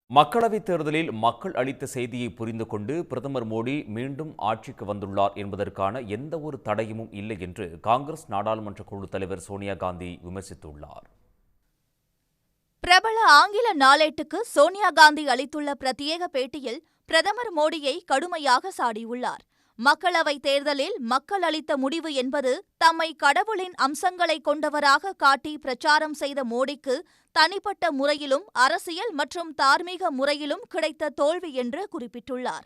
மக்களவைத் தேர்தலில் மக்கள் அளித்த செய்தியை புரிந்து கொண்டு பிரதமர் மோடி மீண்டும் ஆட்சிக்கு வந்துள்ளார் என்பதற்கான எந்த ஒரு தடயமும் இல்லை என்று காங்கிரஸ் நாடாளுமன்ற குழு தலைவர் சோனியா காந்தி விமர்சித்துள்ளார். பிரபல ஆங்கில நாளேட்டுக்கு சோனியா காந்தி அளித்துள்ள பிரத்யேக பேட்டியில் பிரதமர் மோடியை கடுமையாக சாடியுள்ளார். மக்களவைத் தேர்தலில் மக்கள் அளித்த முடிவு என்பது தம்மை கடவுளின் அம்சங்களை கொண்டவராக காட்டி பிரச்சாரம் செய்த மோடிக்கு தனிப்பட்ட முறையிலும் அரசியல் மற்றும் தார்மீக முறையிலும் கிடைத்த தோல்வி என்று குறிப்பிட்டுள்ளார்.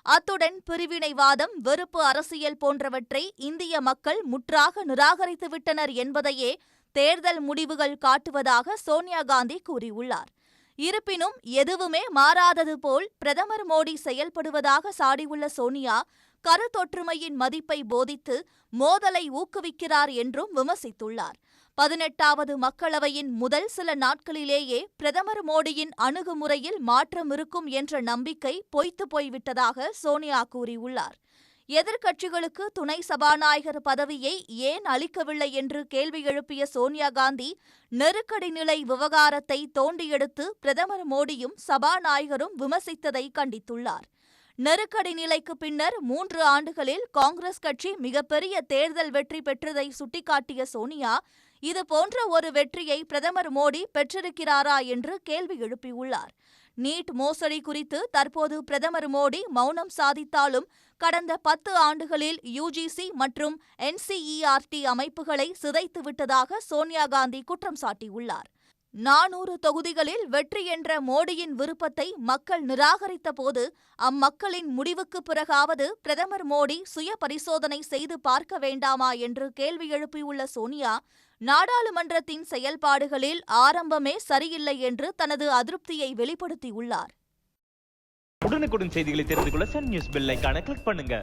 அத்துடன் பிரிவினைவாதம், வெறுப்பு அரசியல் போன்றவற்றை இந்திய மக்கள் முற்றாக நிராகரித்துவிட்டனர் என்பதையே தேர்தல் முடிவுகள் காட்டுவதாக சோனியா காந்தி கூறியுள்ளார். இருப்பினும் எதுவுமே மாறாதது போல் பிரதமர் மோடி செயல்படுவதாக சாடியுள்ள சோனியா, கருத்தொற்றுமையின் மதிப்பை போதித்து மோதலை ஊக்குவிக்கிறார் என்றும் விமர்சித்துள்ளார். 18வது மக்களவையின் முதல் சில நாட்களிலேயே பிரதமர் மோடியின் அணுகுமுறையில் மாற்றம் இருக்கும் என்ற நம்பிக்கை பொய்த்து போய்விட்டதாக சோனியா கூறியுள்ளார். எதிர்க்கட்சிகளுக்கு துணை சபாநாயகர் பதவியை ஏன் அளிக்கவில்லை என்று கேள்வி எழுப்பிய சோனியா காந்தி, நெருக்கடி நிலை விவகாரத்தை தோண்டியெடுத்து பிரதமர் மோடியும் சபாநாயகரும் விமர்சித்ததை கண்டித்துள்ளார். நெருக்கடி நிலைக்கு பின்னர் 3 ஆண்டுகளில் காங்கிரஸ் கட்சி மிகப்பெரிய தேர்தல் வெற்றி பெற்றதை சுட்டிக்காட்டிய சோனியா, இதுபோன்ற ஒரு வெற்றியை பிரதமர் மோடி பெற்றிருக்கிறாரா என்று கேள்வி எழுப்பியுள்ளார். நீட் மோசடி குறித்து தற்போது பிரதமர் மோடி மௌனம் சாதித்தாலும் கடந்த 10 ஆண்டுகளில் யுஜிசி மற்றும் NCERT அமைப்புகளை சிதைத்துவிட்டதாக சோனியா காந்தி குற்றம் சாட்டியுள்ளார். 400 தொகுதிகளில் வெற்றி என்ற மோடியின் விருப்பத்தை மக்கள் நிராகரித்த போது அம்மக்களின் முடிவுக்கு பிறகாவது பிரதமர் மோடி சுய பரிசோதனை செய்து பார்க்க வேண்டாமா என்று கேள்வி எழுப்பியுள்ள சோனியா, நாடாளுமன்றத்தின் செயல்பாடுகளில் ஆரம்பமே சரியில்லை என்று தனது அதிருப்தியை வெளிப்படுத்தியுள்ளார். உடனுக்குடன் செய்திகளை தெரிந்து கொள்ள சன் நியூஸ் பெல் ஐகானை கிளிக் பண்ணுங்க.